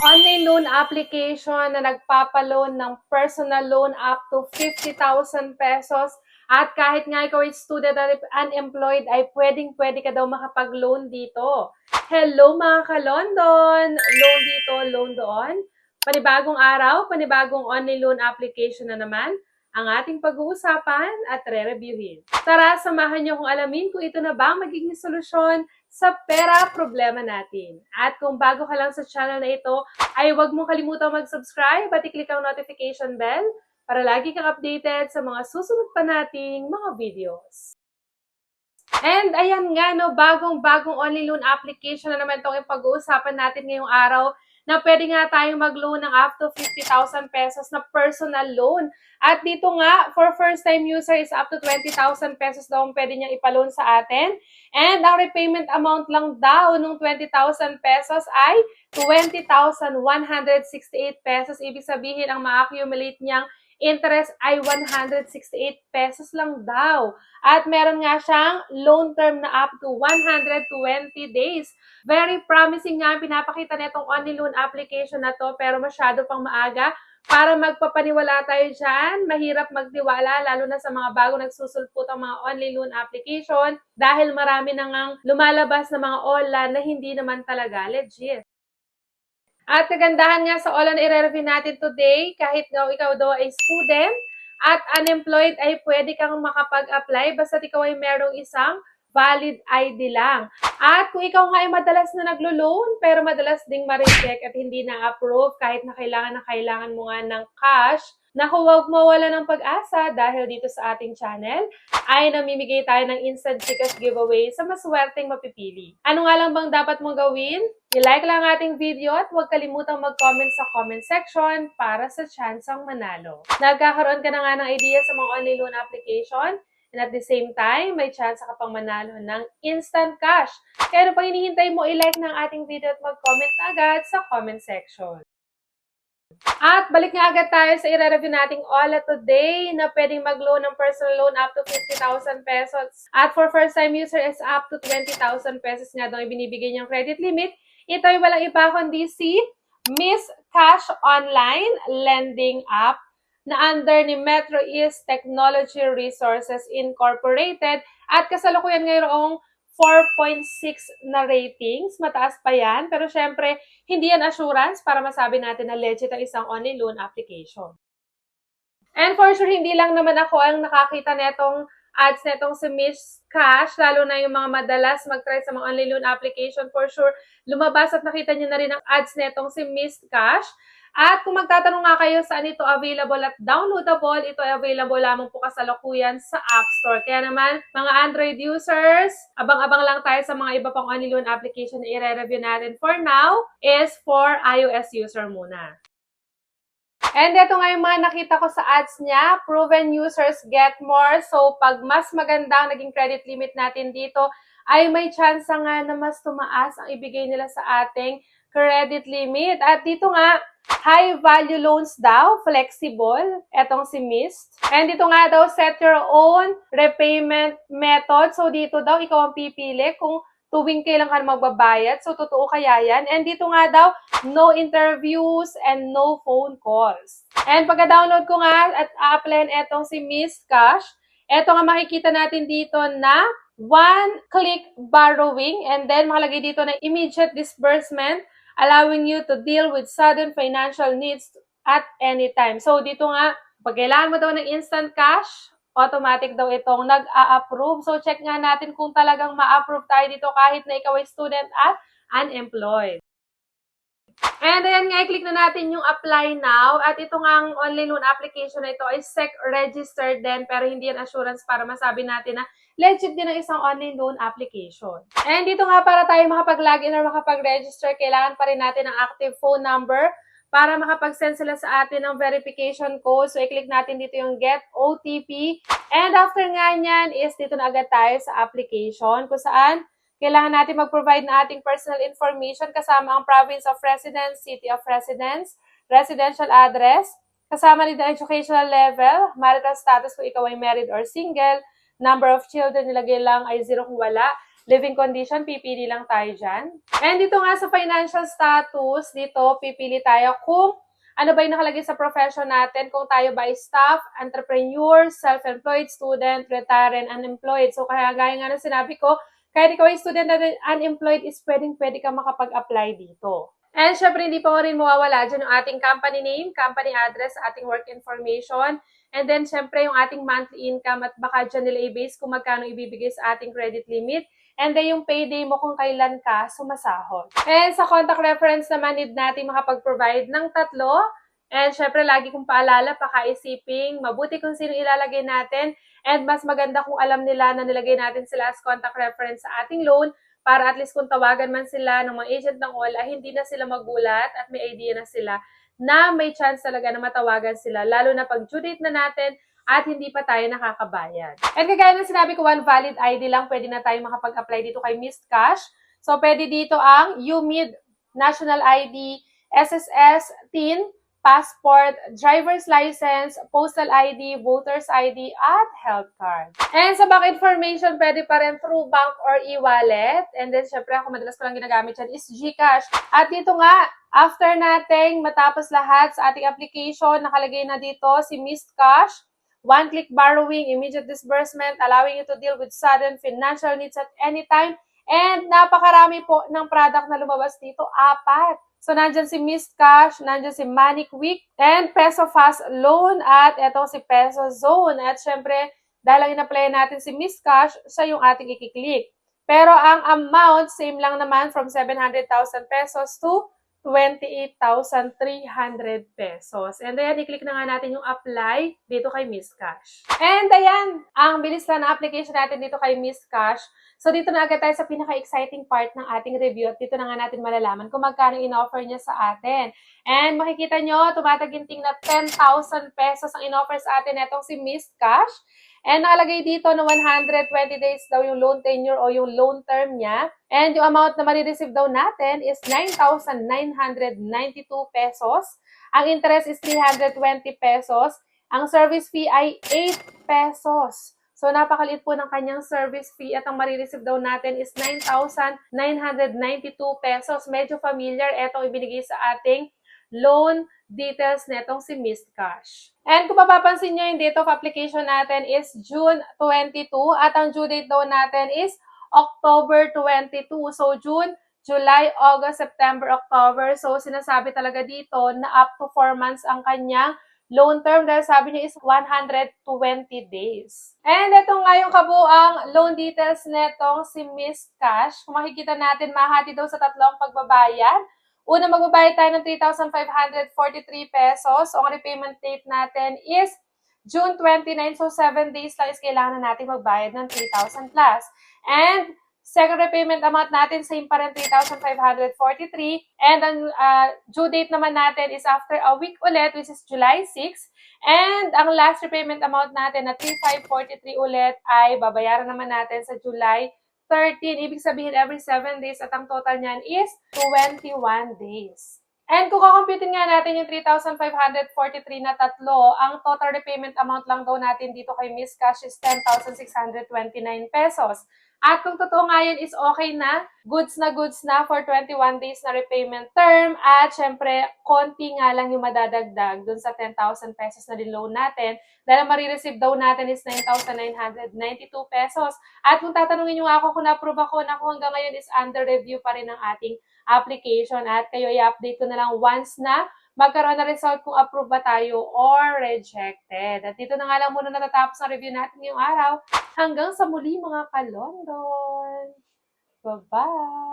Online loan application na nagpapaloan ng personal loan up to 50,000 pesos. At kahit nga ikaw ay student at unemployed, ay pwedeng-pwede ka daw makapag-loan dito. Hello mga ka-London! Loan dito, loan doon. Panibagong araw, panibagong online loan application na naman ang ating pag-uusapan at re-reviewin. Tara, samahan niyo kung alamin kung ito na ba magiging solusyon sa pera problema natin. At kung bago ka lang sa channel na ito, ay huwag mong kalimutang mag-subscribe at i-click ang notification bell para lagi kang updated sa mga susunod pa nating mga videos. And ayan nga, no, bagong-bagong online loan application na naman itong pag-uusapan natin ngayong araw na pwede nga tayong mag-loan ng up to 50,000 pesos na personal loan. At dito nga, for first-time user is up to 20,000 pesos daw ang pwede niyang ipaloan sa atin. And ang repayment amount lang daw ng 20,000 pesos ay 20,168 pesos. Ibig sabihin, ang ma-accumulate niyang interest ay 168 pesos lang daw. At meron nga siyang loan term na up to 120 days. Very promising nga ang pinapakita nitong online loan application na to, pero masyado pang maaga para magpapaniwala tayo dyan. Mahirap magtiwala, lalo na sa mga bago nagsusulput ang mga online loan application dahil marami na ngang lumalabas na mga online na hindi naman talaga legit. At kagandahan nga sa all na i-review natin today, kahit ikaw daw ay student at unemployed, ay pwede kang makapag-apply basta ikaw ay merong isang valid ID lang. At kung ikaw nga ay madalas na naglo-loan, pero madalas ding ma-reject at hindi na-approve kahit na kailangan mo nga ng cash, naku, huwag mawala ng pag-asa dahil dito sa ating channel ay namimigay tayo ng instant Gcash giveaway sa maswerteng mapipili. Ano nga lang bang dapat mong gawin? I-like lang ang ating video at huwag kalimutang mag-comment sa comment section para sa chance ang manalo. Nagkakaroon ka na nga ng idea sa mga online loan application and at the same time, may chance ka pang manalo ng instant cash. Kaya ano pang hinihintay mo, i-like ng ating video at mag-comment na agad sa comment section. At balik nga agad tayo sa i-review nating Ola today na pwedeng mag-loan ng personal loan up to 50,000 pesos. At for first-time user is up to 20,000 pesos nga daw ibinibigay niyang credit limit. Ito ay walang iba kundi si Miss Cash Online Lending App na under ni Metro East Technology Resources Incorporated at kasalukuyan ngayong 4.6 na ratings. Mataas pa yan. Pero syempre, hindi yan assurance para masabi natin na legit ang isang online loan application. And for sure, hindi lang naman ako ang nakakita netong ads netong si Miss Cash, lalo na yung mga madalas mag-try sa mga online loan application. For sure, lumabas at nakita niyo na rin ang ads netong si Miss Cash. At kung magtatanong nga kayo saan ito available at downloadable, ito ay available lamang po kasalukuyan sa App Store. Kaya naman, mga Android users, abang-abang lang tayo sa mga iba pang online loan application na i-review natin. For now, is for iOS user muna. And ito nga yung mga nakita ko sa ads niya, proven users get more. So, pag mas maganda ang naging credit limit natin dito, ay may chance nga na mas tumaas ang ibigay nila sa ating credit limit. At dito nga, high value loans daw, flexible, etong si Mist. And dito nga daw, set your own repayment method. So dito daw, ikaw ang pipili kung tuwing kailan ka magbabayad. So totoo kaya yan. And dito nga daw, no interviews and no phone calls. And pagka-download ko nga at a-applyan etong si Miss Cash, eto nga makikita natin dito na one-click borrowing. And then makalagay dito na immediate disbursement, allowing you to deal with sudden financial needs at any time. So, dito nga, pag kailangan mo daw ng instant cash, automatic daw itong nag-a-approve. So, check nga natin kung talagang ma-approve tayo dito kahit na ikaw ay student at unemployed. And ayan nga, i-click na natin yung apply now. At ito nga ang online loan application na ito ay SEC registered din, pero hindi yan assurance para masabi natin na legit din ang isang online loan application. And dito nga, para tayo makapag-login or makapag-register, kailangan pa rin natin ang active phone number para makapag-send sila sa atin ng verification code. So, i-click natin dito yung Get OTP. And after nga nyan is dito na agad tayo sa application kung saan kailangan natin mag-provide na ating personal information kasama ang province of residence, city of residence, residential address, kasama din ang educational level, marital status kung ikaw ay married or single, number of children nilagay lang ay 0 kung wala, living condition, pipili lang tayo dyan. And dito nga sa financial status, dito pipili tayo kung ano ba yung nakalagay sa profession natin, kung tayo ba ay staff, entrepreneur, self-employed, student, retired, and unemployed. So kaya gaya nga ng sinabi ko, kahit ikaw ay student at unemployed, is pwede ka makapag-apply dito. And syempre, hindi pa rin mawawala dyan yung ating company name, company address, ating work information, and then syempre yung ating monthly income at baka dyan nila i-base kung magkano ibibigay sa ating credit limit. And then yung payday mo kung kailan ka sumasahod. And sa contact reference naman, need natin makapag-provide ng 3. And syempre, lagi kong paalala, pakaisiping, mabuti kung sino ilalagay natin. And mas maganda kung alam nila na nilagay natin sila as contact reference sa ating loan para at least kung tawagan man sila ng mga agent ng all, ay hindi na sila magulat at may idea na sila na may chance talaga na matawagan sila, lalo na pag due date na natin at hindi pa tayo nakakabayad. And kagaya ng sinabi ko, one valid ID lang, pwede na tayo makapag-apply dito kay Missed Cash. So, pwede dito ang UMID, National ID, SSS, TIN, passport, driver's license, postal ID, voter's ID, at health card. And sa bank information, pwede pa rin through bank or e-wallet. And then, syempre, ako madalas ko lang ginagamit dyan is GCash. At dito nga, after nating matapos lahat sa ating application, nakalagay na dito si Missed Cash, one-click borrowing, immediate disbursement, allowing you to deal with sudden financial needs at any time. And napakarami po ng product na lumabas dito, 4. So, nandyan si Missed Cash, nandyan si Money Quick, and Peso Fast Loan, at eto si Peso Zone. At syempre, dahil lang in-apply natin si Missed Cash, siya yung ating ikiklik. Pero ang amount, same lang naman from 700,000 pesos to 28,300 pesos. And ayan, i-click na nga natin yung apply dito kay Missed Cash. And ayan, ang bilis na ng application natin dito kay Missed Cash. So dito na agad tayo sa pinaka-exciting part ng ating review at dito na nga natin malalaman kung magkano in-offer niya sa atin. And makikita nyo, tumataginting na 10,000 pesos ang in-offer sa atin itong si Missed Cash. And nakalagay dito na 120 days daw yung loan tenure o yung loan term niya. And yung amount na marireceive daw natin is 9,992 pesos. Ang interest is 320 pesos. Ang service fee ay 8 pesos. So, napakaliit po ng kanyang service fee at ang marireceive daw natin is 9,992 pesos. Medyo familiar itong ibinigay sa ating loan details netong si Missed Cash. And kung mapapansin nyo, yung date of application natin is June 22 at ang due date daw natin is October 22. So, June, July, August, September, October. So, sinasabi talaga dito na up to 4 months ang kanyang loan term dahil sabi niya is 120 days. And ito nga yung kabuang loan details netong si Missed Cash. Kung makikita natin, mahati daw sa 3 pagbabayad. Una, magbabayad tayo ng 3,543 pesos. So, ang repayment date natin is June 29. So, 7 days lang is kailangan na natin magbayad ng 3,000 plus. And second repayment amount natin, same pa rin, 3,543. And ang due date naman natin is after a week ulit, which is July 6. And ang last repayment amount natin na 3,543 ulit ay babayaran naman natin sa July 13. Ibig sabihin, every 7 days at ang total niyan is 21 days. And kung kakomputin nga natin yung 3,543 na 3, ang total repayment amount lang daw natin dito kay Missed Cash is 10,629 pesos. At kung totoo nga yun is okay na goods na for 21 days na repayment term. At syempre, konti nga lang yung madadagdag dun sa 10,000 pesos na loan natin. Dahil marireceive daw natin is 9,992 pesos. At kung tatanungin nyo ako kung na-approve ako, hanggang ngayon is under review pa rin ang ating application. At kayo i-update ko na lang once na magkaroon na result kung approve ba tayo or rejected. At dito na nga lang muna natatapos ang review natin ngayong araw. Hanggang sa muli mga ka-London! Bye-bye!